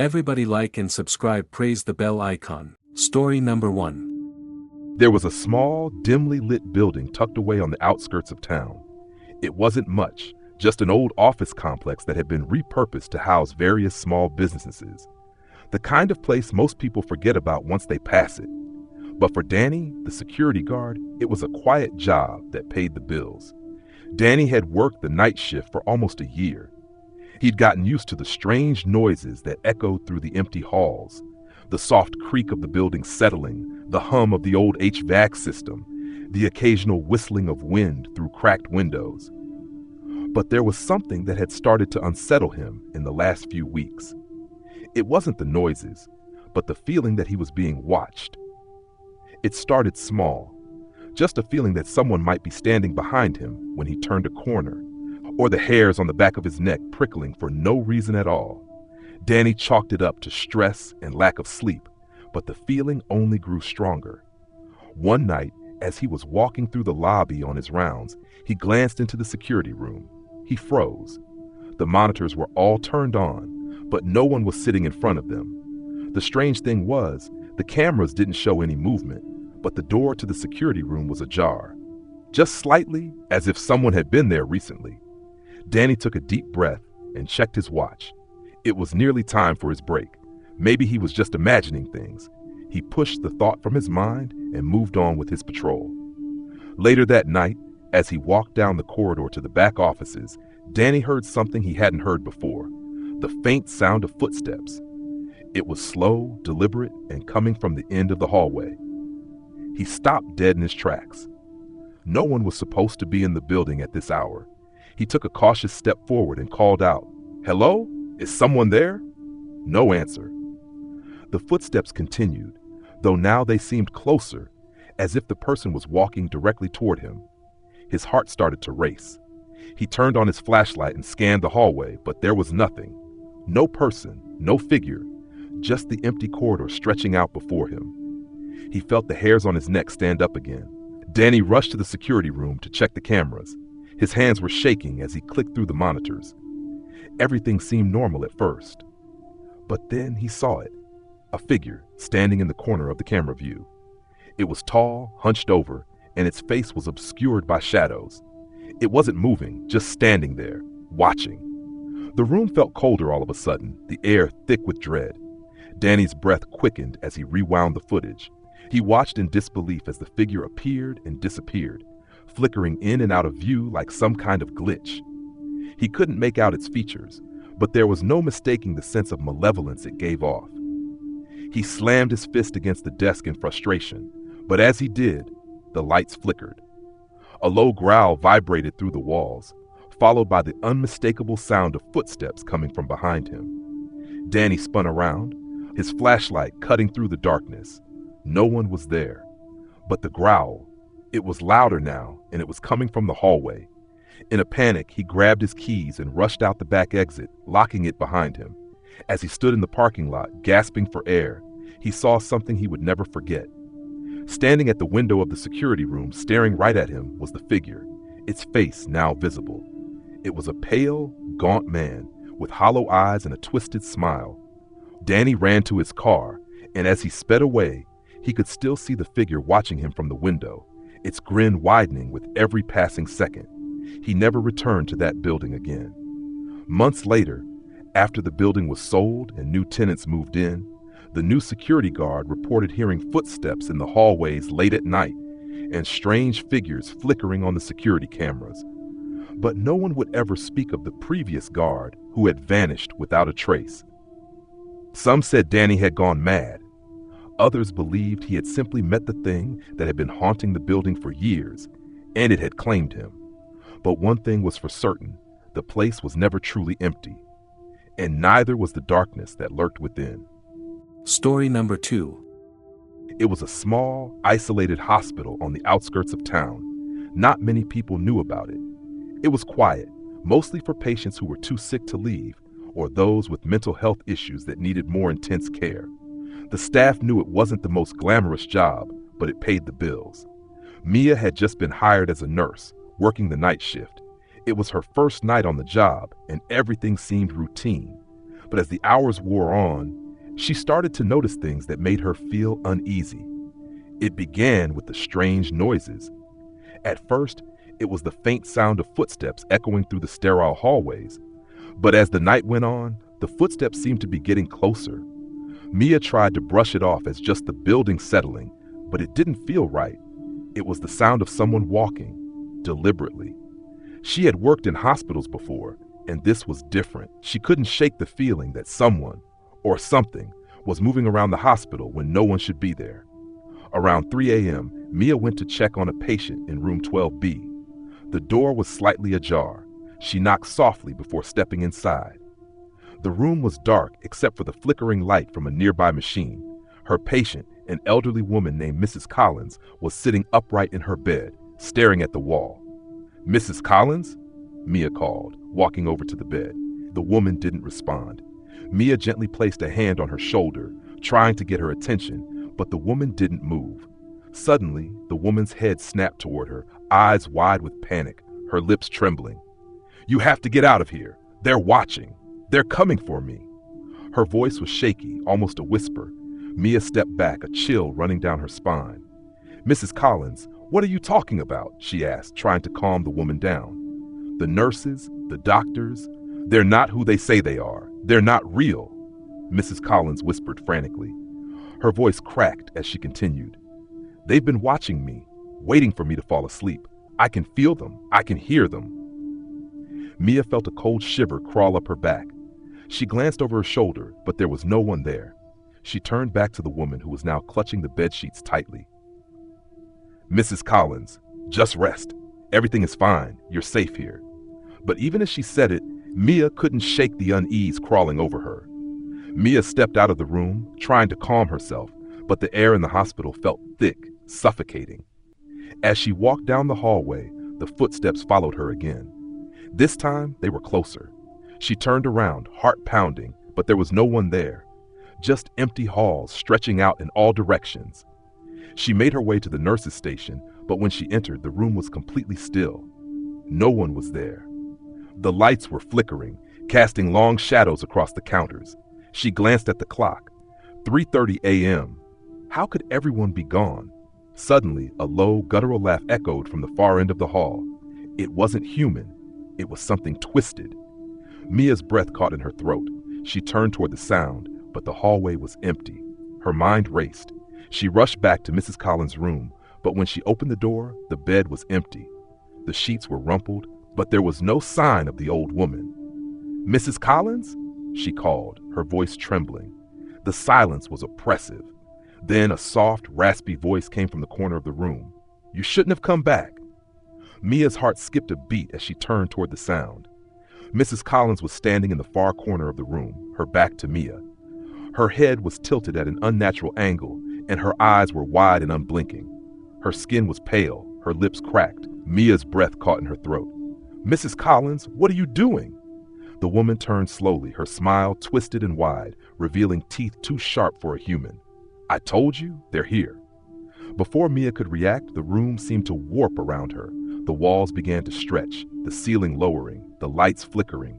Everybody like and subscribe, praise the bell icon. Story number 1. There was a small, dimly lit building tucked away on the outskirts of town. It wasn't much, just an old office complex that had been repurposed to house various small businesses. The kind of place most people forget about once they pass it. But for Danny, the security guard, it was a quiet job that paid the bills. Danny had worked the night shift for almost a year. He'd gotten used to the strange noises that echoed through the empty halls, the soft creak of the building settling, the hum of the old HVAC system, the occasional whistling of wind through cracked windows. But there was something that had started to unsettle him in the last few weeks. It wasn't the noises, but the feeling that he was being watched. It started small, just a feeling that someone might be standing behind him when he turned a corner, or the hairs on the back of his neck prickling for no reason at all. Danny chalked it up to stress and lack of sleep, but the feeling only grew stronger. One night, as he was walking through the lobby on his rounds, he glanced into the security room. He froze. The monitors were all turned on, but no one was sitting in front of them. The strange thing was, the cameras didn't show any movement, but the door to the security room was ajar, just slightly, as if someone had been there recently. Danny took a deep breath and checked his watch. It was nearly time for his break. Maybe he was just imagining things. He pushed the thought from his mind and moved on with his patrol. Later that night, as he walked down the corridor to the back offices, Danny heard something he hadn't heard before, the faint sound of footsteps. It was slow, deliberate, and coming from the end of the hallway. He stopped dead in his tracks. No one was supposed to be in the building at this hour. He took a cautious step forward and called out, "Hello? Is someone there?" No answer. The footsteps continued, though now they seemed closer, as if the person was walking directly toward him. His heart started to race. He turned on his flashlight and scanned the hallway, but there was nothing. No person, no figure, just the empty corridor stretching out before him. He felt the hairs on his neck stand up again. Danny rushed to the security room to check the cameras. His hands were shaking as he clicked through the monitors. Everything seemed normal at first. But then he saw it, a figure standing in the corner of the camera view. It was tall, hunched over, and its face was obscured by shadows. It wasn't moving, just standing there, watching. The room felt colder all of a sudden, the air thick with dread. Danny's breath quickened as he rewound the footage. He watched in disbelief as the figure appeared and disappeared, flickering in and out of view like some kind of glitch. He couldn't make out its features, but there was no mistaking the sense of malevolence it gave off. He slammed his fist against the desk in frustration, but as he did, the lights flickered. A low growl vibrated through the walls, followed by the unmistakable sound of footsteps coming from behind him. Danny spun around, his flashlight cutting through the darkness. No one was there. But the growl, it was louder now, and it was coming from the hallway. In a panic, he grabbed his keys and rushed out the back exit, locking it behind him. As he stood in the parking lot, gasping for air, he saw something he would never forget. Standing at the window of the security room, staring right at him, was the figure, its face now visible. It was a pale, gaunt man with hollow eyes and a twisted smile. Danny ran to his car, and as he sped away, he could still see the figure watching him from the window, its grin widening with every passing second. He never returned to that building again. Months later, after the building was sold and new tenants moved in, the new security guard reported hearing footsteps in the hallways late at night and strange figures flickering on the security cameras. But no one would ever speak of the previous guard who had vanished without a trace. Some said Danny had gone mad. Others believed he had simply met the thing that had been haunting the building for years, and it had claimed him. But one thing was for certain, the place was never truly empty, and neither was the darkness that lurked within. Story number 2. It was a small, isolated hospital on the outskirts of town. Not many people knew about it. It was quiet, mostly for patients who were too sick to leave, or those with mental health issues that needed more intense care. The staff knew it wasn't the most glamorous job, but it paid the bills. Mia had just been hired as a nurse, working the night shift. It was her first night on the job, and everything seemed routine. But as the hours wore on, she started to notice things that made her feel uneasy. It began with the strange noises. At first, it was the faint sound of footsteps echoing through the sterile hallways. But as the night went on, the footsteps seemed to be getting closer. Mia tried to brush it off as just the building settling, but it didn't feel right. It was the sound of someone walking, deliberately. She had worked in hospitals before, and this was different. She couldn't shake the feeling that someone, or something, was moving around the hospital when no one should be there. Around 3 a.m., Mia went to check on a patient in room 12B. The door was slightly ajar. She knocked softly before stepping inside. The room was dark except for the flickering light from a nearby machine. Her patient, an elderly woman named Mrs. Collins, was sitting upright in her bed, staring at the wall. "Mrs. Collins?" Mia called, walking over to the bed. The woman didn't respond. Mia gently placed a hand on her shoulder, trying to get her attention, but the woman didn't move. Suddenly, the woman's head snapped toward her, eyes wide with panic, her lips trembling. "You have to get out of here. They're watching. They're coming for me." Her voice was shaky, almost a whisper. Mia stepped back, a chill running down her spine. "Mrs. Collins, what are you talking about?" she asked, trying to calm the woman down. "The nurses, the doctors, they're not who they say they are. They're not real," Mrs. Collins whispered frantically. Her voice cracked as she continued. "They've been watching me, waiting for me to fall asleep. I can feel them. I can hear them." Mia felt a cold shiver crawl up her back. She glanced over her shoulder, but there was no one there. She turned back to the woman who was now clutching the bedsheets tightly. "Mrs. Collins, just rest. Everything is fine. You're safe here." But even as she said it, Mia couldn't shake the unease crawling over her. Mia stepped out of the room, trying to calm herself, but the air in the hospital felt thick, suffocating. As she walked down the hallway, the footsteps followed her again. This time, they were closer. She turned around, heart pounding, but there was no one there. Just empty halls stretching out in all directions. She made her way to the nurse's station, but when she entered, the room was completely still. No one was there. The lights were flickering, casting long shadows across the counters. She glanced at the clock. 3:30 a.m. How could everyone be gone? Suddenly, a low, guttural laugh echoed from the far end of the hall. It wasn't human. It was something twisted. Mia's breath caught in her throat. She turned toward the sound, but the hallway was empty. Her mind raced. She rushed back to Mrs. Collins' room, but when she opened the door, the bed was empty. The sheets were rumpled, but there was no sign of the old woman. "Mrs. Collins?" she called, her voice trembling. The silence was oppressive. Then a soft, raspy voice came from the corner of the room. "You shouldn't have come back." Mia's heart skipped a beat as she turned toward the sound. Mrs. Collins was standing in the far corner of the room, her back to Mia. Her head was tilted at an unnatural angle, and her eyes were wide and unblinking. Her skin was pale, her lips cracked. Mia's breath caught in her throat. "Mrs. Collins, what are you doing?" The woman turned slowly, her smile twisted and wide, revealing teeth too sharp for a human. "I told you, they're here." Before Mia could react, the room seemed to warp around her. The walls began to stretch, the ceiling lowering, the lights flickering.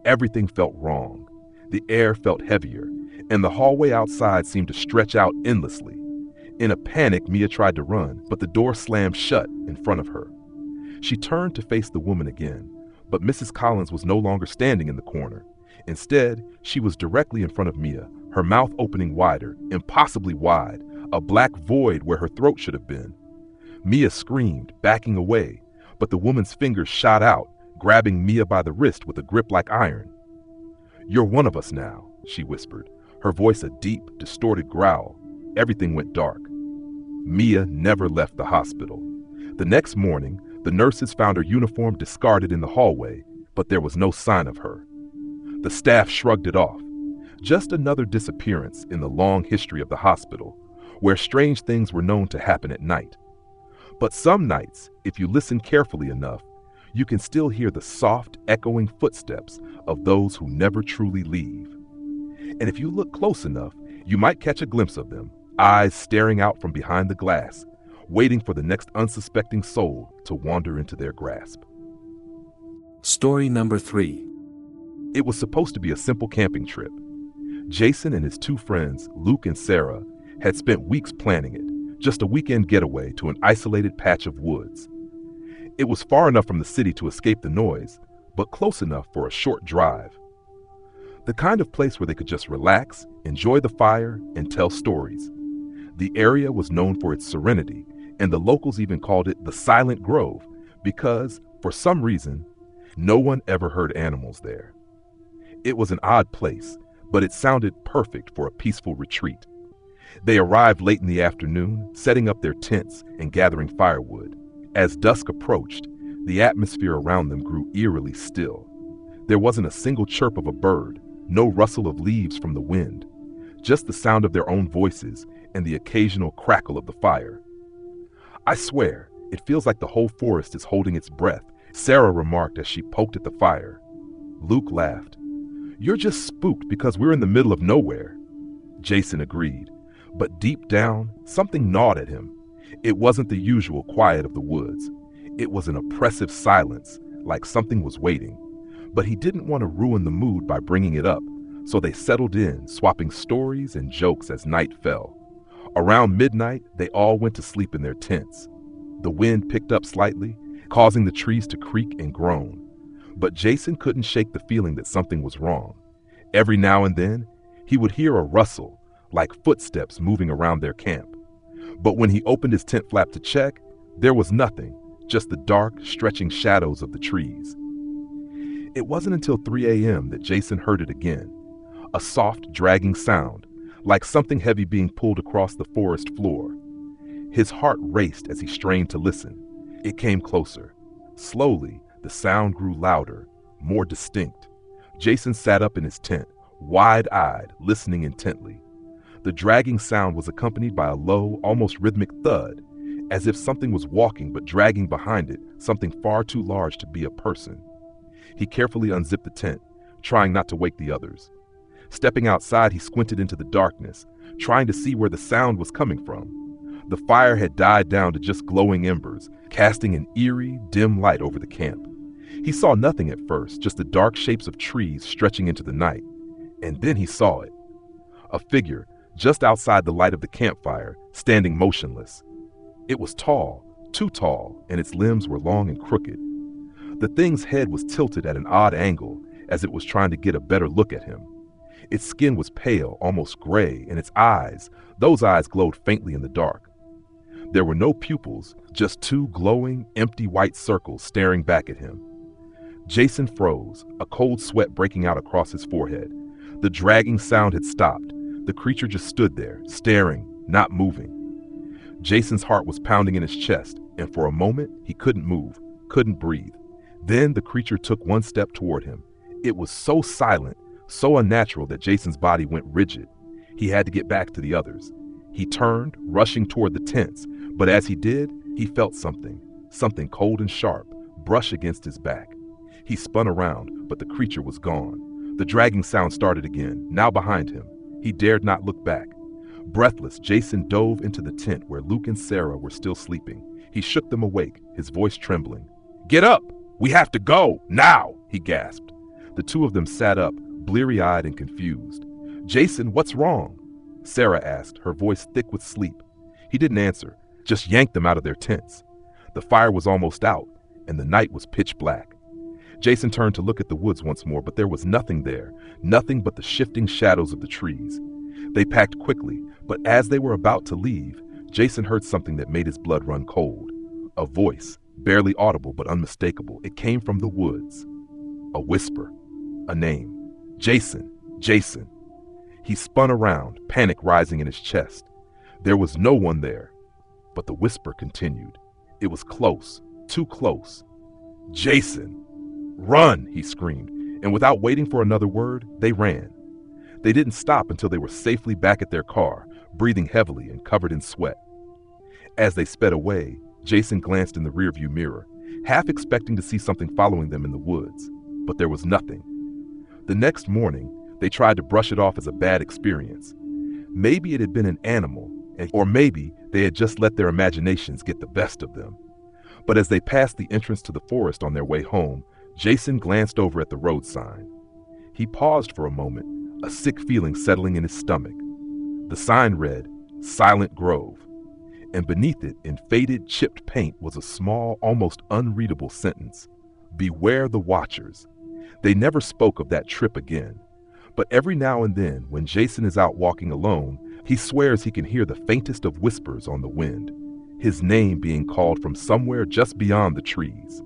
Everything felt wrong. The air felt heavier, and the hallway outside seemed to stretch out endlessly. In a panic, Mia tried to run, but the door slammed shut in front of her. She turned to face the woman again, but Mrs. Collins was no longer standing in the corner. Instead, she was directly in front of Mia, her mouth opening wider, impossibly wide, a black void where her throat should have been. Mia screamed, backing away, but the woman's fingers shot out, grabbing Mia by the wrist with a grip like iron. "You're one of us now," she whispered, her voice a deep, distorted growl. Everything went dark. Mia never left the hospital. The next morning, the nurses found her uniform discarded in the hallway, but there was no sign of her. The staff shrugged it off. Just another disappearance in the long history of the hospital, where strange things were known to happen at night. But some nights, if you listen carefully enough, you can still hear the soft, echoing footsteps of those who never truly leave. And if you look close enough, you might catch a glimpse of them, eyes staring out from behind the glass, waiting for the next unsuspecting soul to wander into their grasp. Story number 3. It was supposed to be a simple camping trip. Jason and his two friends, Luke and Sarah, had spent weeks planning it, just a weekend getaway to an isolated patch of woods. It was far enough from the city to escape the noise, but close enough for a short drive. The kind of place where they could just relax, enjoy the fire, and tell stories. The area was known for its serenity, and the locals even called it the Silent Grove because, for some reason, no one ever heard animals there. It was an odd place, but it sounded perfect for a peaceful retreat. They arrived late in the afternoon, setting up their tents and gathering firewood. As dusk approached, the atmosphere around them grew eerily still. There wasn't a single chirp of a bird, no rustle of leaves from the wind, just the sound of their own voices and the occasional crackle of the fire. "I swear, it feels like the whole forest is holding its breath," Sarah remarked as she poked at the fire. Luke laughed. "You're just spooked because we're in the middle of nowhere." Jason agreed, but deep down, something gnawed at him. It wasn't the usual quiet of the woods. It was an oppressive silence, like something was waiting. But he didn't want to ruin the mood by bringing it up, so they settled in, swapping stories and jokes as night fell. Around midnight, they all went to sleep in their tents. The wind picked up slightly, causing the trees to creak and groan. But Jason couldn't shake the feeling that something was wrong. Every now and then, he would hear a rustle, like footsteps moving around their camp. But when he opened his tent flap to check, there was nothing, just the dark, stretching shadows of the trees. It wasn't until 3 a.m. that Jason heard it again, a soft, dragging sound, like something heavy being pulled across the forest floor. His heart raced as he strained to listen. It came closer. Slowly, the sound grew louder, more distinct. Jason sat up in his tent, wide-eyed, listening intently. The dragging sound was accompanied by a low, almost rhythmic thud, as if something was walking but dragging behind it something far too large to be a person. He carefully unzipped the tent, trying not to wake the others. Stepping outside, he squinted into the darkness, trying to see where the sound was coming from. The fire had died down to just glowing embers, casting an eerie, dim light over the camp. He saw nothing at first, just the dark shapes of trees stretching into the night. And then he saw it. A figure, just outside the light of the campfire, standing motionless. It was tall, too tall, and its limbs were long and crooked. The thing's head was tilted at an odd angle, as it was trying to get a better look at him. Its skin was pale, almost gray, and its eyes, those eyes glowed faintly in the dark. There were no pupils, just two glowing, empty white circles staring back at him. Jason froze, a cold sweat breaking out across his forehead. The dragging sound had stopped. The creature just stood there, staring, not moving. Jason's heart was pounding in his chest, and for a moment, he couldn't move, couldn't breathe. Then the creature took one step toward him. It was so silent, so unnatural that Jason's body went rigid. He had to get back to the others. He turned, rushing toward the tents, but as he did, he felt something cold and sharp, brush against his back. He spun around, but the creature was gone. The dragging sound started again, now behind him. He dared not look back. Breathless, Jason dove into the tent where Luke and Sarah were still sleeping. He shook them awake, his voice trembling. "Get up! We have to go! Now!" he gasped. The two of them sat up, bleary-eyed and confused. "Jason, what's wrong?" Sarah asked, her voice thick with sleep. He didn't answer, just yanked them out of their tents. The fire was almost out, and the night was pitch black. Jason turned to look at the woods once more, but there was nothing there, nothing but the shifting shadows of the trees. They packed quickly, but as they were about to leave, Jason heard something that made his blood run cold. A voice, barely audible but unmistakable. It came from the woods. A whisper, a name. "Jason, Jason." He spun around, panic rising in his chest. There was no one there, but the whisper continued. It was close, too close. "Jason! Run!" he screamed, and without waiting for another word, they ran. They didn't stop until they were safely back at their car, breathing heavily and covered in sweat. As they sped away, Jason glanced in the rearview mirror, half expecting to see something following them in the woods, but there was nothing. The next morning, they tried to brush it off as a bad experience. Maybe it had been an animal, or maybe they had just let their imaginations get the best of them. But as they passed the entrance to the forest on their way home, Jason glanced over at the road sign. He paused for a moment, a sick feeling settling in his stomach. The sign read, Silent Grove, and beneath it, in faded, chipped paint, was a small, almost unreadable sentence. Beware the Watchers. They never spoke of that trip again. But every now and then, when Jason is out walking alone, he swears he can hear the faintest of whispers on the wind, his name being called from somewhere just beyond the trees.